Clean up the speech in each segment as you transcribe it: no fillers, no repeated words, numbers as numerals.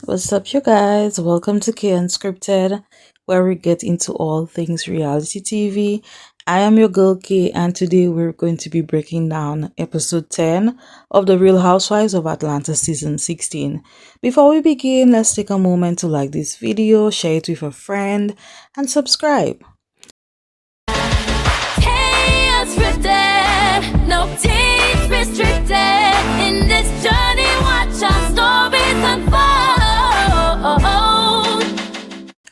What's up, you guys? Welcome to Kay Unscripted, where we get into all things reality TV. I am your girl Kay, and today we're going to be breaking down episode 10 of The Real Housewives of Atlanta season 16. Before we begin, let's take a moment to like this video, share it with a friend, and subscribe. Kay Unscripted, no teeth restricted. In this journey, watch our stories unfold.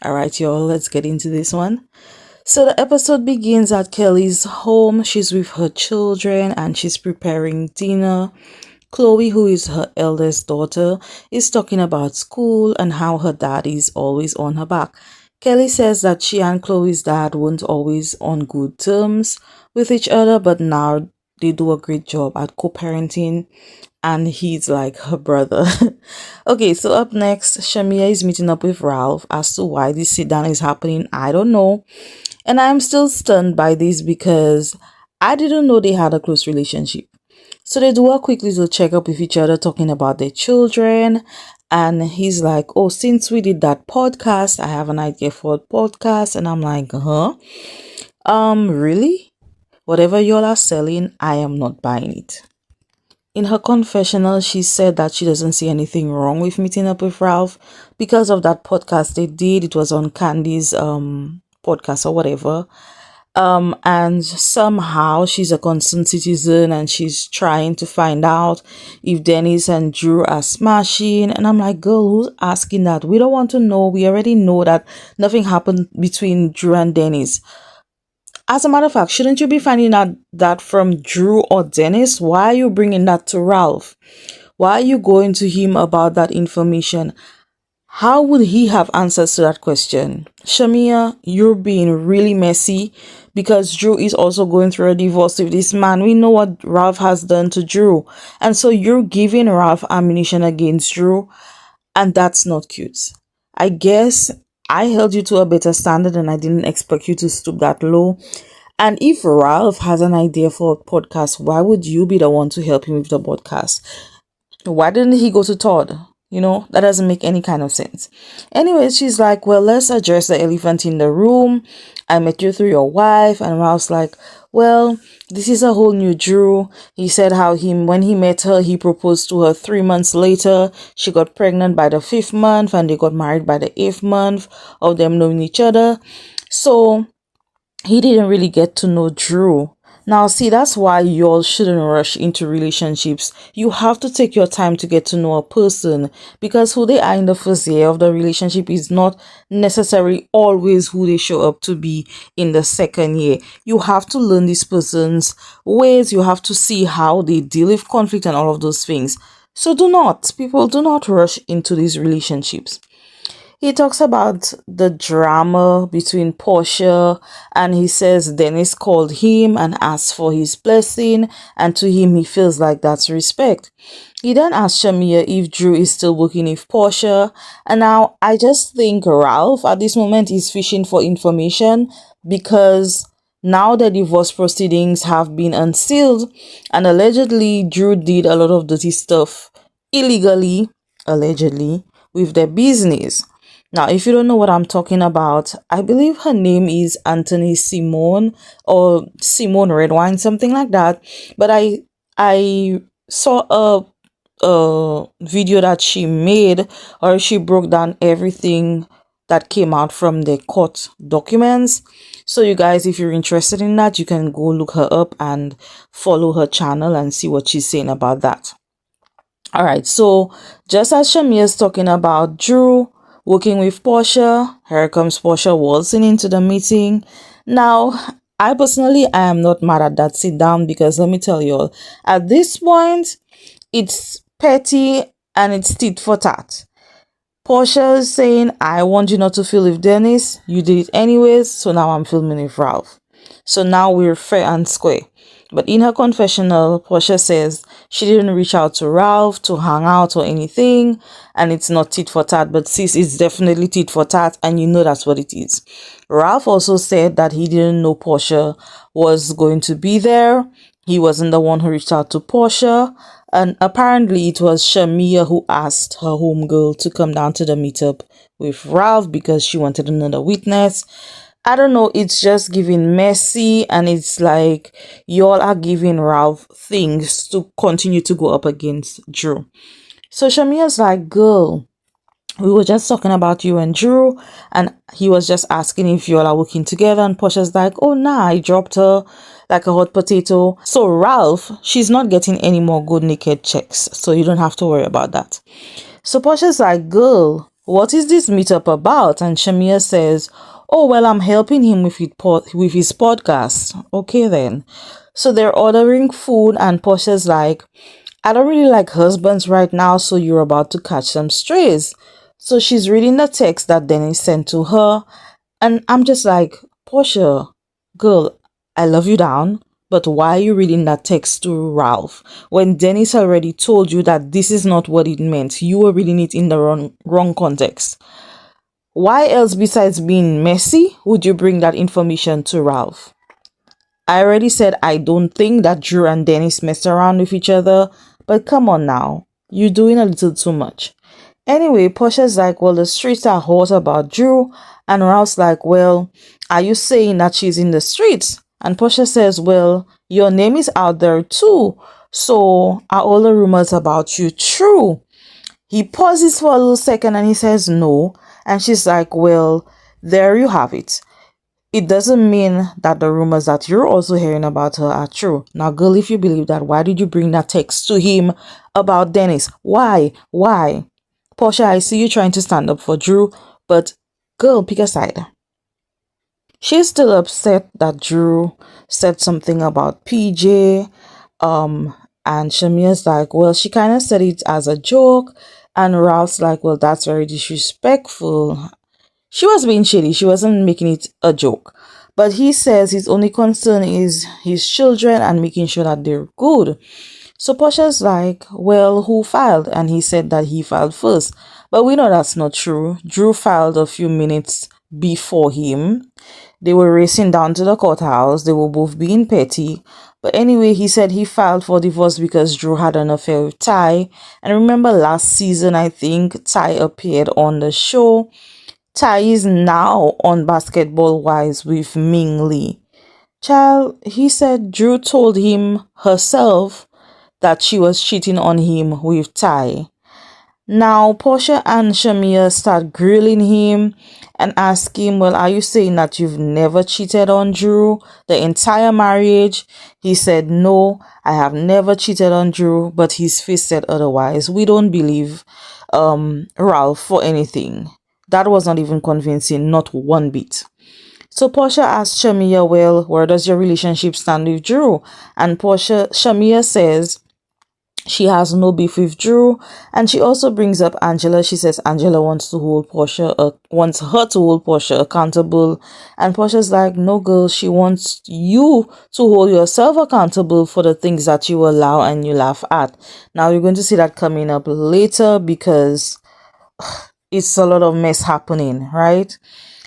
Alright, y'all, let's get into this one. So the episode begins at Keli's home. She's with her children and she's preparing dinner. Chloe, who is her eldest daughter, is talking about school and how her dad is always on her back. Keli says that she and Chloe's dad weren't always on good terms with each other, but now they do a great job at co-parenting and he's like her brother. Okay, so up next, Shamea is meeting up with Ralph. As to why this sit down is happening, I don't know. And I'm still stunned by this because I didn't know they had a close relationship. So they do a quick little check up with each other, talking about their children. And he's like, oh, since we did that podcast, I have an idea for a podcast. And I'm like, huh? Really? Whatever y'all are selling, I am not buying it. In her confessional, she said that she doesn't see anything wrong with meeting up with Ralph because of that podcast they did. It was on Candy's podcast or whatever. And somehow she's a concerned citizen and she's trying to find out if Dennis and Drew are smashing. And I'm like, girl, who's asking that? We don't want to know. We already know that nothing happened between Drew and Dennis. As a matter of fact, shouldn't you be finding out that from Drew or Dennis? Why are you bringing that to Ralph? Why are you going to him about that information? How would he have answers to that question? Shamea, you're being really messy because Drew is also going through a divorce with this man. We know what Ralph has done to Drew. And so you're giving Ralph ammunition against Drew. And that's not cute. I guess I held you to a better standard and I didn't expect you to stoop that low. And if Ralph has an idea for a podcast, why would you be the one to help him with the podcast? Why didn't he go to Todd? That doesn't make any kind of sense. Anyways, she's like, well, let's address the elephant in the room. I met you through your wife. And Ralph's like, well, this is a whole new Drew. He said how when he met her, he proposed to her 3 months later. She got pregnant by the 5th month and they got married by the 8th month of them knowing each other. So he didn't really get to know Drew. Now, see, that's why y'all shouldn't rush into relationships. You have to take your time to get to know a person because who they are in the first year of the relationship is not necessarily always who they show up to be in the second year. You have to learn this person's ways. You have to see how they deal with conflict and all of those things. So do not rush into these relationships. He talks about the drama between Porsha and he says Dennis called him and asked for his blessing and to him he feels like that's respect. He then asked Shamea if Drew is still working with Porsha, and now I just think Ralph at this moment is fishing for information because now the divorce proceedings have been unsealed and allegedly Drew did a lot of dirty stuff illegally, allegedly, with their business. Now, if you don't know what I'm talking about, I believe her name is Anthony Simone or Simone Redwine, something like that. But I saw a video that she made, or she broke down everything that came out from the court documents. So you guys, if you're interested in that, you can go look her up and follow her channel and see what she's saying about that. All right, so just as Shamea is talking about Drew working with Porsha, here comes Porsha waltzing into the meeting. Now, I am not mad at that sit down because let me tell you all, at this point, it's petty and it's tit for tat. Porsha is saying, I want you not to feel with Dennis. You did it anyways, so now I'm filming with Ralph. So now we're fair and square. But in her confessional, Porsha says she didn't reach out to Ralph to hang out or anything, and it's not tit for tat, but sis, it's definitely tit for tat, and you know that's what it is. Ralph also said that he didn't know Porsha was going to be there. he wasn't the one who reached out to Porsha. And apparently it was Shamea who asked her homegirl to come down to the meetup with Ralph because she wanted another witness. I don't know, it's just giving messy, and it's like y'all are giving Ralph things to continue to go up against Drew. So Shamea's like, girl, we were just talking about you and Drew, and he was just asking if you all are working together. And Portia's like, oh nah, I dropped her like a hot potato. So Ralph, she's not getting any more good naked checks, so you don't have to worry about that. So Portia's like, girl, what is this meetup about? And Shamea says, oh well, I'm helping him with his podcast. Okay then. So they're ordering food, and Portia's like, I don't really like husbands right now, so you're about to catch some strays. So she's reading the text that Dennis sent to her, and I'm just like, Portia, girl, I love you down, but why are you reading that text to Ralph when Dennis already told you that this is not what it meant? You were reading it in the wrong context. Why else besides being messy would you bring that information to Ralph? I already said I don't think that Drew and Dennis messed around with each other, but come on now, you're doing a little too much. Anyway, Portia's like, well, the streets are hot about Drew. And Ralph's like, well, are you saying that she's in the streets? And Portia says, well, your name is out there too. So are all the rumors about you true? He pauses for a little second and he says, no. And she's like, well, there you have it. It doesn't mean that the rumors that you're also hearing about her are true. Now, girl, if you believe that, why did you bring that text to him about Dennis? Why? Portia, I see you trying to stand up for Drew, but girl, pick a side. She's still upset that Drew said something about PJ. And Shamea's like, well, she kind of said it as a joke. And Ralph's like, well, that's very disrespectful. She was being shady. She wasn't making it a joke. But he says his only concern is his children and making sure that they're good. So Portia's like, well, who filed? And he said that he filed first. But we know that's not true. Drew filed a few minutes before him. They were racing down to the courthouse. They were both being petty. But anyway, he said he filed for divorce because Drew had an affair with Ty. And remember last season, I think, Ty appeared on the show. Ty is now on Basketball Wives with Ming Lee. Child, he said Drew told him herself that she was cheating on him with Ty. Now, Porsha and Shamea start grilling him and ask him, well, are you saying that you've never cheated on Drew the entire marriage? He said, no, I have never cheated on Drew, but his face said otherwise. We don't believe Ralph for anything. That was not even convincing, not one bit. So Porsha asked Shamea, well, where does your relationship stand with Drew? And Shamea says she has no beef with Drew, and she also brings up Angela. She says Angela wants her to hold Porsha accountable, and Porsha's like, no girl, she wants you to hold yourself accountable for the things that you allow and you laugh at. Now you're going to see that coming up later because it's a lot of mess happening, right?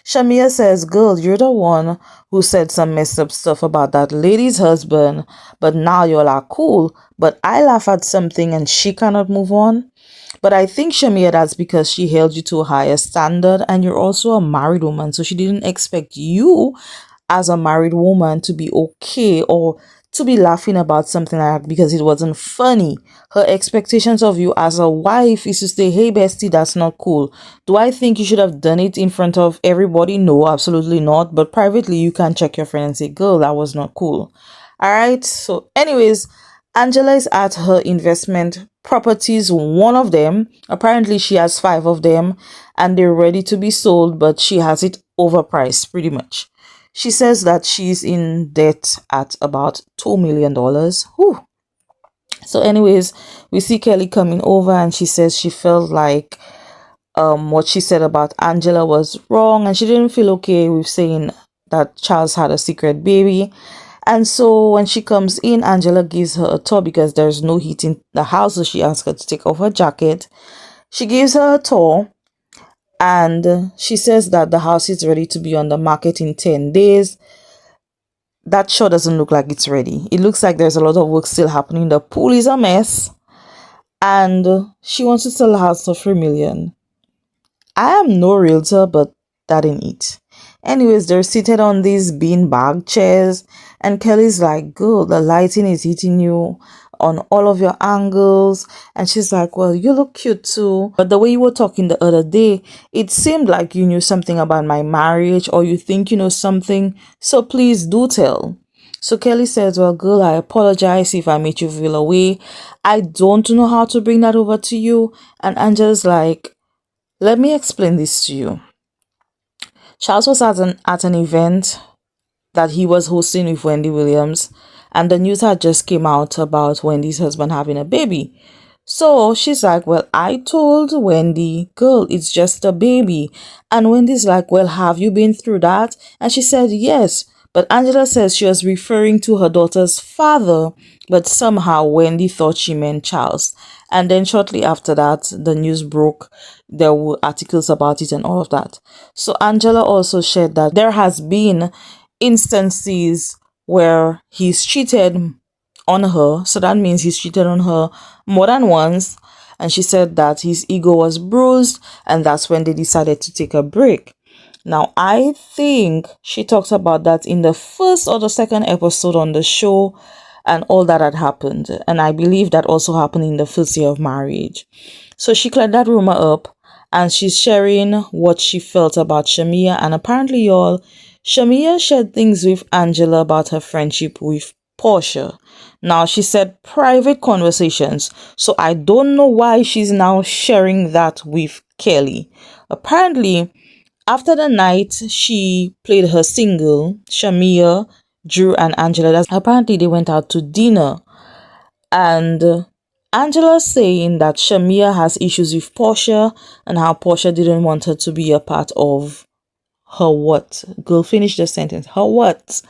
Shamea says, girl, you're the one who said some messed up stuff about that lady's husband, but now y'all are cool. But I laugh at something and she cannot move on. But I think, Shamea, that's because she held you to a higher standard, and you're also a married woman. So she didn't expect you as a married woman to be okay or to be laughing about something like that because it wasn't funny. Her expectations of you as a wife is to say, hey bestie, that's not cool. Do I think you should have done it in front of everybody? No, absolutely not. But privately, you can check your friend and say, girl, that was not cool. All right. So anyways, Angela is at her investment properties, one of them. Apparently she has 5 of them and they're ready to be sold, but she has it overpriced pretty much. She says that she's in debt at about $2 million. Whew. So anyways, we see Keli coming over and she says she felt like what she said about Angela was wrong, and she didn't feel okay with saying that Charles had a secret baby. And so when she comes in, Angela gives her a tour because there's no heat in the house, so she asks her to take off her jacket. She gives her a tour and she says that the house is ready to be on the market in 10 days. that show doesn't look like it's ready. It looks like there's a lot of work still happening. The pool is a mess, and she wants to sell the house for 3 million. I am no realtor, but that ain't it. Anyways, they're seated on these beanbag chairs, and Kelly's like, "Girl, the lighting is hitting you on all of your angles." And she's like, "Well, you look cute too. But the way you were talking the other day, it seemed like you knew something about my marriage, or you think you know something. So please do tell." So Kelly says, "Well, girl, I apologize if I made you feel away. I don't know how to bring that over to you." And Angela's like, "Let me explain this to you. Charles was at an event that he was hosting with Wendy Williams, and the news had just came out about Wendy's husband having a baby. So she's like, "Well, I told Wendy, girl, it's just a baby." And Wendy's like, "Well, have you been through that?" And she said, "Yes." But Angela says she was referring to her daughter's father, but somehow Wendy thought she meant Charles. And then shortly after that, the news broke. There were articles about it and all of that. So Angela also shared that there has been instances where he's cheated on her. So that means he's cheated on her more than once. And she said that his ego was bruised, and that's when they decided to take a break. Now, I think she talked about that in the first or the second episode on the show and all that had happened. And I believe that also happened in the first year of marriage. So she cleared that rumor up, and she's sharing what she felt about Shamea. And apparently, y'all, Shamea shared things with Angela about her friendship with Porsha. Now, she said private conversations. So I don't know why she's now sharing that with Keli. Apparently, after the night she played her single, Shamea, Drew, and Angela, apparently they went out to dinner. And Angela saying that Shamea has issues with Porsha and how Porsha didn't want her to be a part of her what? Girl, finish the sentence. Her what?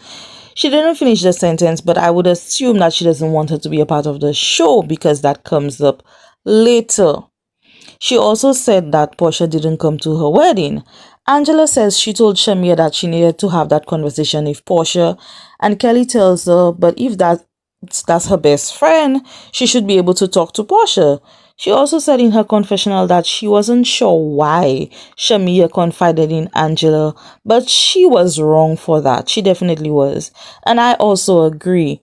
She didn't finish the sentence, but I would assume that she doesn't want her to be a part of the show because that comes up later. She also said that Porsha didn't come to her wedding. Angela says she told Shamea that she needed to have that conversation with Porsha, and Keli tells her, but if that's her best friend, she should be able to talk to Porsha. She also said in her confessional that she wasn't sure why Shamea confided in Angela, but she was wrong for that. She definitely was. And I also agree.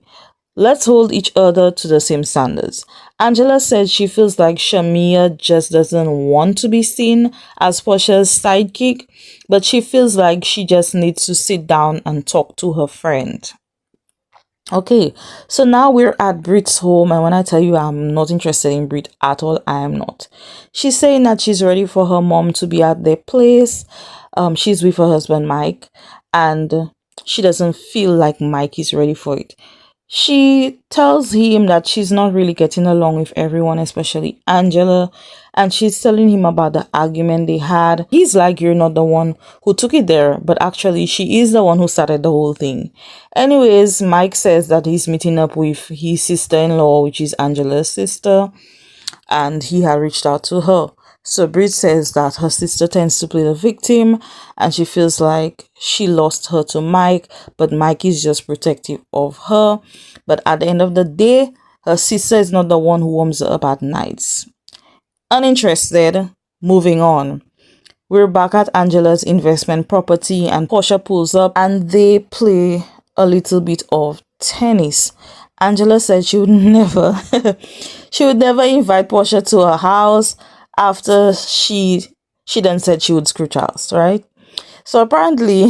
Let's hold each other to the same standards. Angela said she feels like Shamea just doesn't want to be seen as Porsha's sidekick, but she feels like she just needs to sit down and talk to her friend. Okay, so now we're at Brit's home, and when I tell you I'm not interested in Brit at all, I am not. She's saying that she's ready for her mom to be at their place. She's with her husband Mike, and she doesn't feel like Mike is ready for it. She tells him that she's not really getting along with everyone, especially Angela, and she's telling him about the argument they had. He's like, "You're not the one who took it there," but actually she is the one who started the whole thing. Anyways, Mike says that he's meeting up with his sister-in-law, which is Angela's sister, and he had reached out to her. So Brit says that her sister tends to play the victim, and she feels like she lost her to Mike, but Mike is just protective of her. But at the end of the day, her sister is not the one who warms her up at nights. Uninterested, moving on. We're back at Angela's investment property, and Porsha pulls up and they play a little bit of tennis. Angela said she would never invite Porsha to her house after she then said she would screw Charles, right? So apparently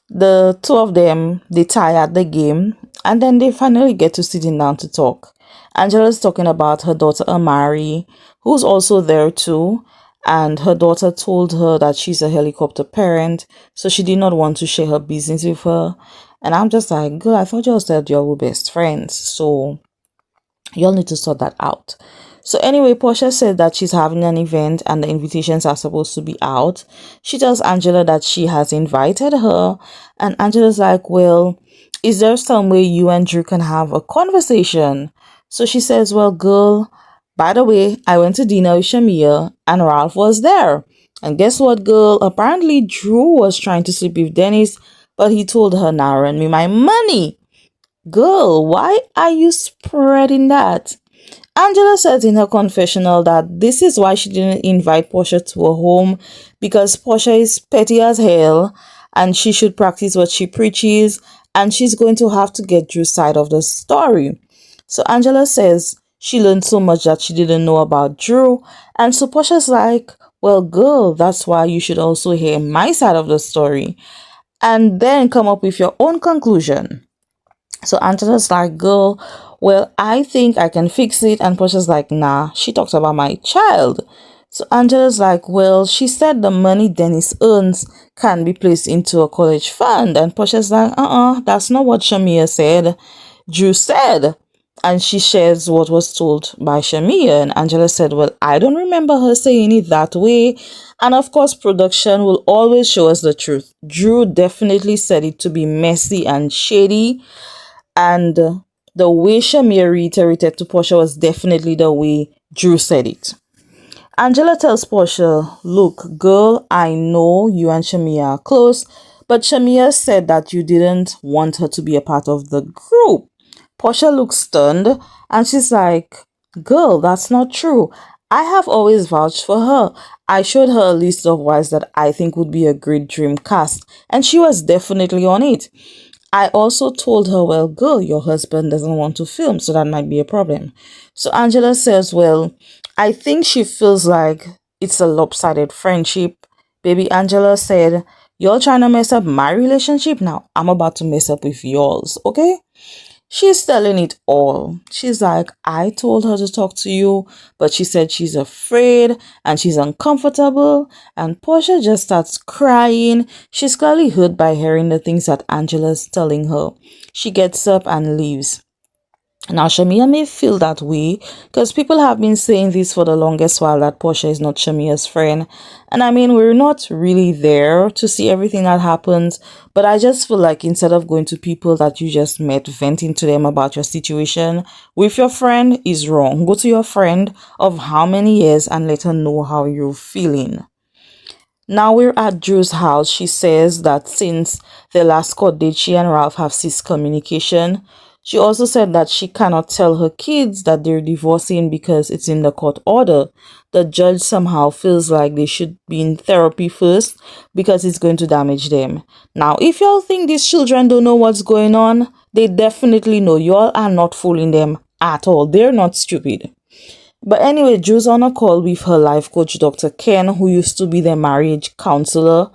the two of them, they tie at the game, and then they finally get to sitting down to talk. Angela's talking about her daughter Amari, who's also there too, and her daughter told her that she's a helicopter parent, so she did not want to share her business with her. And I'm just like, girl, I thought y'all said y'all were best friends, so y'all need to sort that out. So anyway, Porsha said that she's having an event and the invitations are supposed to be out. She tells Angela that she has invited her, and Angela's like, "Well, is there some way you and Drew can have a conversation?" So she says, "Well, girl, by the way, I went to dinner with Shamea and Ralph was there. And guess what, girl? Apparently Drew was trying to sleep with Dennis, but he told her, "Now run me my money." Girl, why are you spreading that? Angela says in her confessional that this is why she didn't invite Porsha to her home, because Porsha is petty as hell and she should practice what she preaches, and she's going to have to get Drew's side of the story. So Angela says she learned so much that she didn't know about Drew, and so Porsha's like, well, girl, that's why you should also hear my side of the story and then come up with your own conclusion. So Angela's like, girl, well, I think I can fix it. And Portia's like, nah, she talks about my child. So Angela's like, well, she said the money Dennis earns can be placed into a college fund. And Portia's like, that's not what Shamea said. Drew said. And she shares what was told by Shamea. And Angela said, well, I don't remember her saying it that way. And of course, production will always show us the truth. Drew definitely said it to be messy and shady. And the way Shamea reiterated to Porsha was definitely the way Drew said it. Angela tells Porsha, look, girl, I know you and Shamea are close, but Shamea said that you didn't want her to be a part of the group. Porsha looks stunned and she's like, girl, that's not true. I have always vouched for her. I showed her a list of wives that I think would be a great dream cast, and she was definitely on it. I also told her, well, girl, your husband doesn't want to film, so that might be a problem. So Angela says, well, I think she feels like it's a lopsided friendship. Baby Angela said, you're trying to mess up my relationship? Now I'm about to mess up with yours, okay? She's telling it all. She's like, I told her to talk to you, but she said she's afraid and she's uncomfortable. And Porsha just starts crying. She's clearly hurt by hearing the things that Angela's telling her. She gets up and leaves. Now, Shamea may feel that way because people have been saying this for the longest while, that Porsha is not Shamea's friend. And I mean, we're not really there to see everything that happens, but I just feel like instead of going to people that you just met, venting to them about your situation with your friend is wrong. Go to your friend of how many years and let her know how you're feeling. Now we're at Drew's house. She says that since the last court date, she and Ralph have ceased communication. She also said that she cannot tell her kids that they're divorcing because it's in the court order. The judge somehow feels like they should be in therapy first because it's going to damage them. Now, if y'all think these children don't know what's going on, they definitely know. Y'all are not fooling them at all. They're not stupid. But anyway, Drew's on a call with her life coach, Dr. Ken, who used to be their marriage counselor,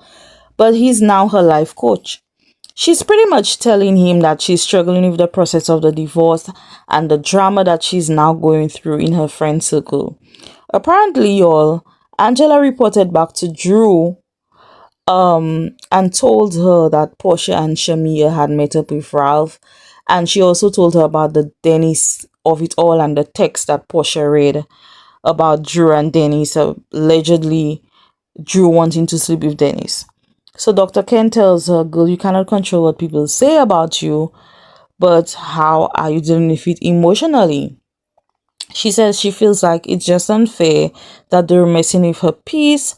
but he's now her life coach. She's pretty much telling him that she's struggling with the process of the divorce and the drama that she's now going through in her friend circle. Apparently, y'all, Angela reported back to Drew and told her that Porsha and Shamea had met up with Ralph, and she also told her about the Dennis of it all and the text that Porsha read about Drew and Dennis, allegedly Drew wanting to sleep with Dennis. So Dr. Ken tells her, girl, you cannot control what people say about you, but how are you dealing with it emotionally? She says she feels like it's just unfair that they're messing with her peace,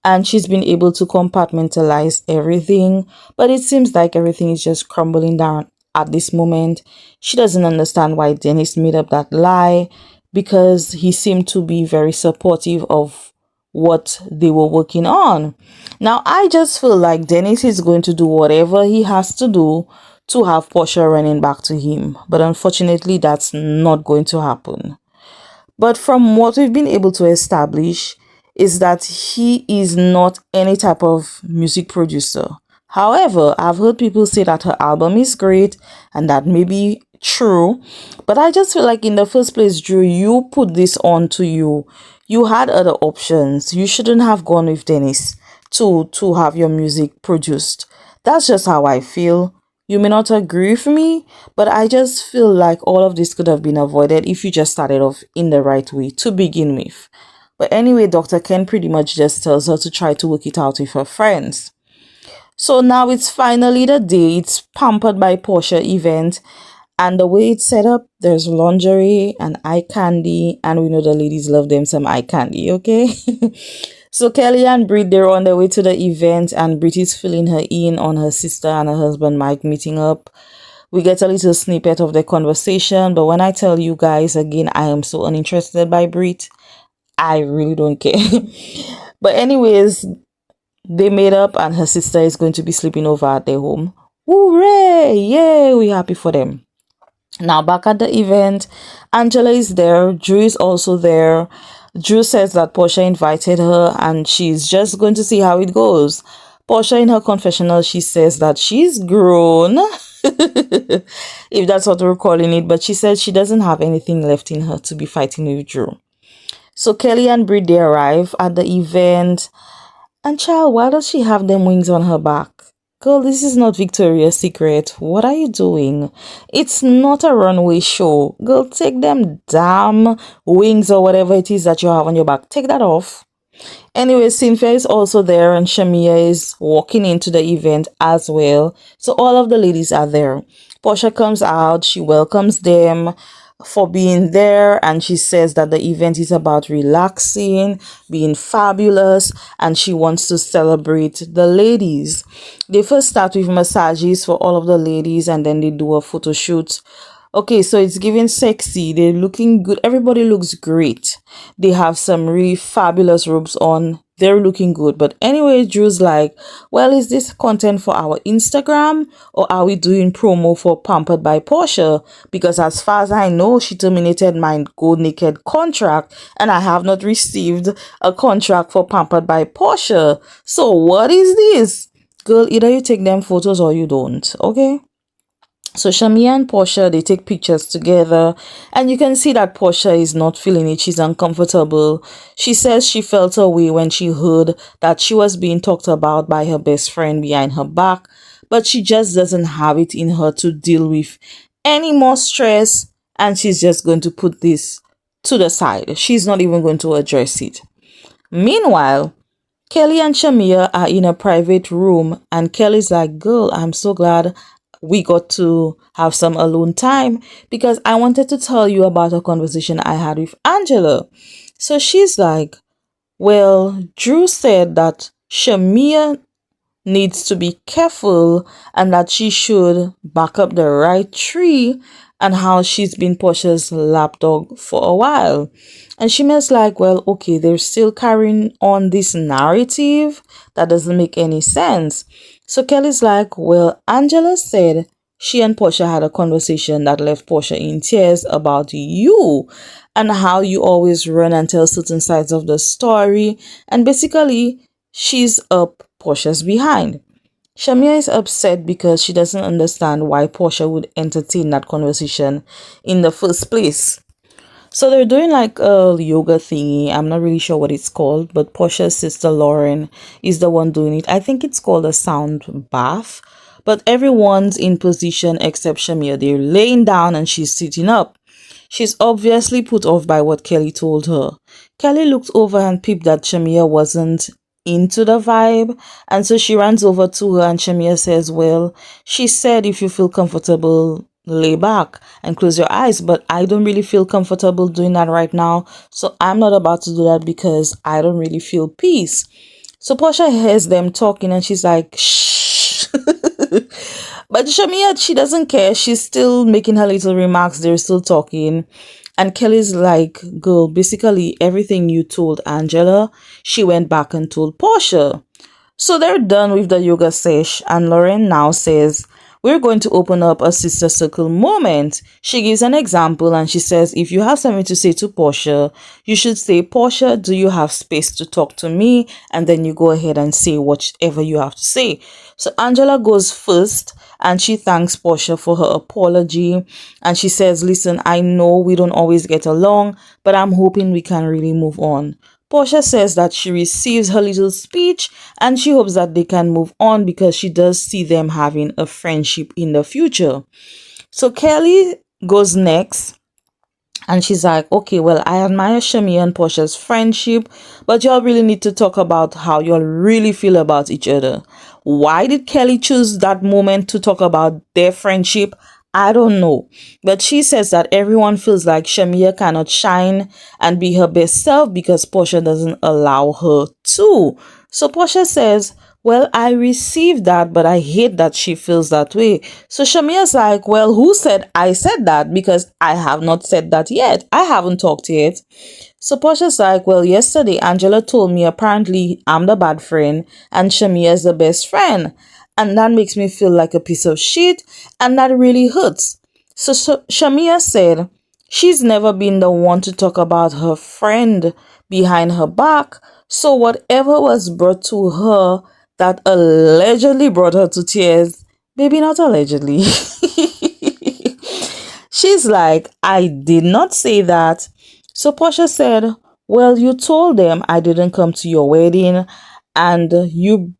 and she's been able to compartmentalize everything, but it seems like everything is just crumbling down at this moment. She doesn't understand why Dennis made up that lie, because he seemed to be very supportive of what they were working on. Now, I just feel like Dennis is going to do whatever he has to do to have Porsha running back to him. But unfortunately, that's not going to happen. But from what we've been able to establish is that he is not any type of music producer. However, I've heard people say that her album is great, and that may be true. But I just feel like in the first place, Drew, you put this on to you. You had other options. You shouldn't have gone with Dennis to have your music produced. That's just how I feel. You may not agree with me, but I just feel like all of this could have been avoided if you just started off in the right way to begin with. But anyway, Dr. Ken pretty much just tells her to try to work it out with her friends. So now it's finally the day. It's Pampered by Porsha event. And the way it's set up, there's lingerie and eye candy. And we know the ladies love them some eye candy, okay? So Kelly and Brit, they're on their way to the event, and Brit is filling her in on her sister and her husband Mike meeting up. We get a little snippet of the conversation, but when I tell you guys again, I am so uninterested by Brit. I really don't care. But anyways, they made up and her sister is going to be sleeping over at their home. Hooray! Yay! We're happy for them. Now back at the event, Angela is there. Drew is also there. Drew says that Porsha invited her and she's just going to see how it goes. Porsha, in her confessional, she says that she's grown, if that's what we're calling it, but she says she doesn't have anything left in her to be fighting with Drew. So Keli and Brie, they arrive at the event. And child, why does she have them wings on her back? Girl, this is not Victoria's Secret. What are you doing? It's not a runway show. Girl, take them damn wings or whatever it is that you have on your back. Take that off. Anyway, Cynthia is also there and Shamea is walking into the event as well. So all of the ladies are there. Porsha comes out. She welcomes them for being there, and she says that the event is about relaxing, being fabulous, and she wants to celebrate the ladies. They first start with massages for all of the ladies, and then they do a photo shoot. Okay, so it's giving sexy. They're looking good. Everybody looks great. They have some really fabulous robes on. They're looking good. But anyway, Drew's like, well, is this content for our Instagram or are we doing promo for Pampered by Porsha? Because as far as I know, she terminated my Go Naked contract and I have not received a contract for Pampered by Porsha. So what is this? Girl, either you take them photos or you don't, okay? So Shamea and Porsha, they take pictures together and you can see that Porsha is not feeling it. She's uncomfortable. She says she felt her way when she heard that she was being talked about by her best friend behind her back, but she just doesn't have it in her to deal with any more stress and she's just going to put this to the side. She's not even going to address it. Meanwhile, Keli and Shamea are in a private room and Kelly's like, girl, I'm so glad we got to have some alone time because I wanted to tell you about a conversation I had with Angela. So she's like, well, Drew said that Shamea needs to be careful and that she should back up the right tree and how she's been Porsha's lapdog for a while. And Shamea's like, well, okay, they're still carrying on this narrative that doesn't make any sense. So Kelly's like, well, Angela said she and Porsha had a conversation that left Porsha in tears about you and how you always run and tell certain sides of the story. And basically, she's up Porsha's behind. Shamea is upset because she doesn't understand why Porsha would entertain that conversation in the first place. So they're doing like a yoga thingy. I'm not really sure what it's called, but Porsha's sister Lauren is the one doing it. I think it's called a sound bath, but everyone's in position except Shamea. They're laying down and she's sitting up. She's obviously put off by what Keli told her. Keli looked over and peeped that Shamea wasn't into the vibe, and so she runs over to her and Shamea says, well, she said if you feel comfortable, lay back and close your eyes, but I don't really feel comfortable doing that right now, so I'm not about to do that because I don't really feel peace. So Porsha hears them talking and she's like, shh. But Shamea, she doesn't care. She's still making her little remarks. They're still talking. And Kelly's like, girl, basically everything you told Angela, she went back and told Porsha. So they're done with the yoga sesh and Lauren now says, we're going to open up a sister circle moment. She gives an example and she says, if you have something to say to Porsha, you should say, Porsha, do you have space to talk to me? And then you go ahead and say whatever you have to say. So Angela goes first and she thanks Porsha for her apology. And she says, listen, I know we don't always get along, but I'm hoping we can really move on. Porsha says that she receives her little speech and she hopes that they can move on because she does see them having a friendship in the future. So Keli goes next and she's like, okay, well, I admire Shamea and Porsha's friendship, but y'all really need to talk about how y'all really feel about each other. Why did Keli choose that moment to talk about their friendship? I don't know. But she says that everyone feels like Shamea cannot shine and be her best self because Porsha doesn't allow her to. So Porsha says, well, I received that, but I hate that she feels that way. So Shamea's like, well, who said I said that? Because I have not said that yet. I haven't talked yet. So Porsha's like, well, yesterday Angela told me apparently I'm the bad friend and Shamea is the best friend. And that makes me feel like a piece of shit, and that really hurts. So Shamea said she's never been the one to talk about her friend behind her back. So whatever was brought to her that allegedly brought her to tears, maybe not allegedly. She's like, I did not say that. So Porsha said, well, you told them I didn't come to your wedding and you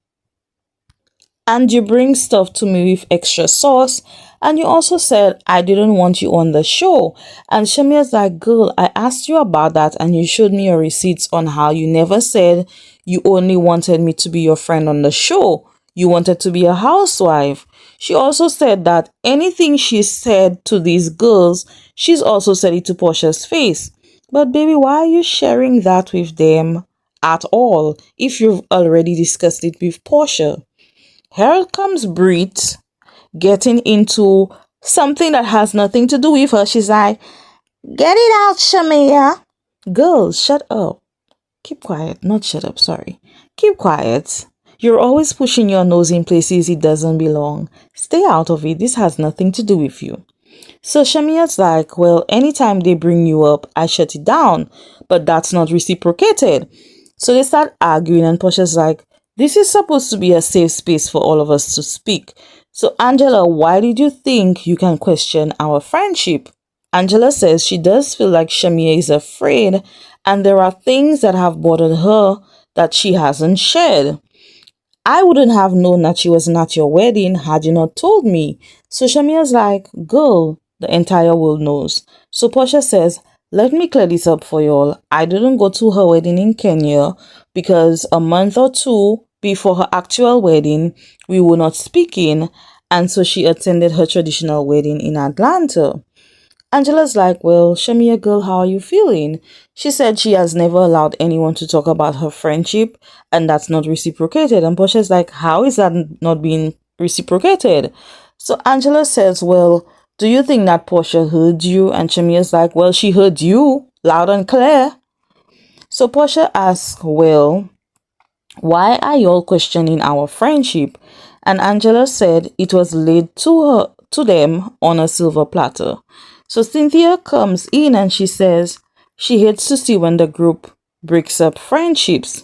bring stuff to me with extra sauce. And you also said I didn't want you on the show. And Shamea's like, girl, I asked you about that and you showed me your receipts on how you never said you only wanted me to be your friend on the show. You wanted to be a housewife. She also said that anything she said to these girls, she's also said it to Portia's face. But baby, why are you sharing that with them at all if you've already discussed it with Portia? Here comes Brit getting into something that has nothing to do with her. She's like, get it out, Shamea. Girl, shut up. Keep quiet. Not shut up, sorry. Keep quiet. You're always pushing your nose in places it doesn't belong. Stay out of it. This has nothing to do with you. So Shamea's like, well, anytime they bring you up, I shut it down. But that's not reciprocated. So they start arguing and Portia's like, this is supposed to be a safe space for all of us to speak. So Angela, why did you think you can question our friendship? Angela says she does feel like Shamea is afraid and there are things that have bothered her that she hasn't shared. I wouldn't have known that she wasn't at your wedding had you not told me. So Shamea's like, girl, the entire world knows. So Porsha says, let me clear this up for y'all. I didn't go to her wedding in Kenya because a month or two before her actual wedding, we were not speaking. And so she attended her traditional wedding in Atlanta. Angela's like, well, Shamea girl, how are you feeling? She said she has never allowed anyone to talk about her friendship and that's not reciprocated. And Portia's like, how is that not being reciprocated? So Angela says, well, do you think that Portia heard you? And Shamea's like, well, she heard you loud and clear. So Portia asks, well, why are you all questioning our friendship? And Angela said it was laid to them on a silver platter. So Cynthia comes in and she says she hates to see when the group breaks up friendships.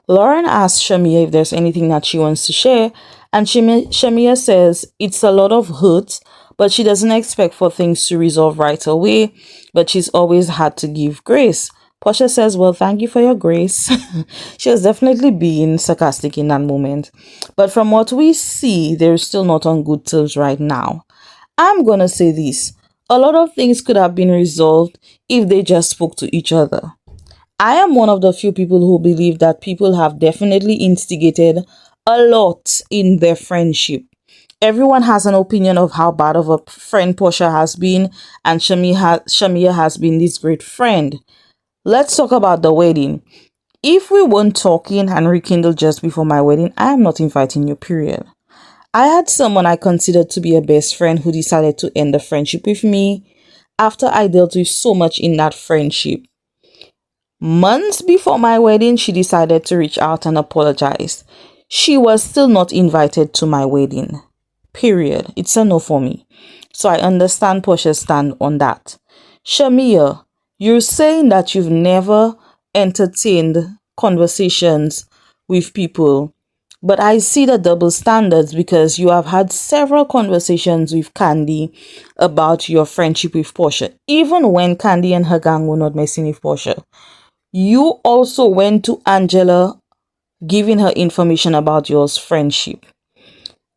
Lauren asks Shamea if there's anything that she wants to share, and Shamea says it's a lot of hurt, but she doesn't expect for things to resolve right away, but she's always had to give grace. Porsha says, well, thank you for your grace. She was definitely being sarcastic in that moment. But from what we see, they're still not on good terms right now. I'm gonna say this. A lot of things could have been resolved if they just spoke to each other. I am one of the few people who believe that people have definitely instigated a lot in their friendship. Everyone has an opinion of how bad of a friend Porsha has been, and Shamea has been this great friend. Let's talk about the wedding. If we weren't talking and rekindled just before my wedding, I am not inviting you, period. I had someone I considered to be a best friend who decided to end the friendship with me after I dealt with so much in that friendship. Months before my wedding, she decided to reach out and apologize. She was still not invited to my wedding. Period. It's a no for me. So I understand Portia's stand on that. Shamea, you're saying that you've never entertained conversations with people, but I see the double standards because you have had several conversations with Candy about your friendship with Porsha. Even when Candy and her gang were not messing with Porsha, you also went to Angela giving her information about your friendship.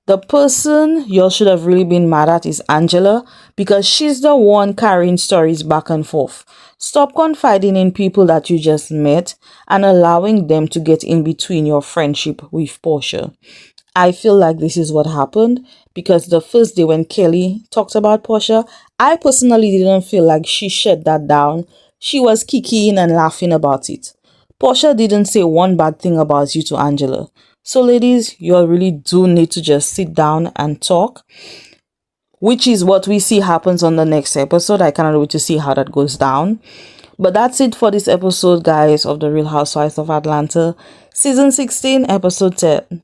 The person you should have really been mad at is Angela because she's the one carrying stories back and forth. Stop confiding in people that you just met and allowing them to get in between your friendship with Porsha. I feel like this is what happened because the first day when Keli talked about Porsha, I personally didn't feel like she shut that down. She was kikiing and laughing about it. Porsha didn't say one bad thing about you to Angela. So ladies, you all really do need to just sit down and talk, which is what we see happens on the next episode. I cannot wait to see how that goes down. But that's it for this episode, guys, of The Real Housewives of Atlanta, Season 16, Episode 10.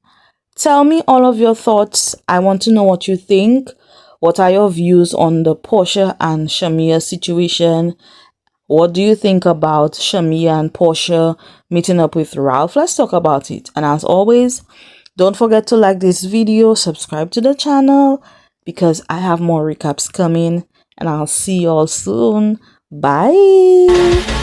Tell me all of your thoughts. I want to know what you think. What are your views on the Porsha and Shamea situation? What do you think about Shamea and Porsha meeting up with Ralph? Let's talk about it. And as always, don't forget to like this video, subscribe to the channel because I have more recaps coming. And I'll see you all soon. Bye.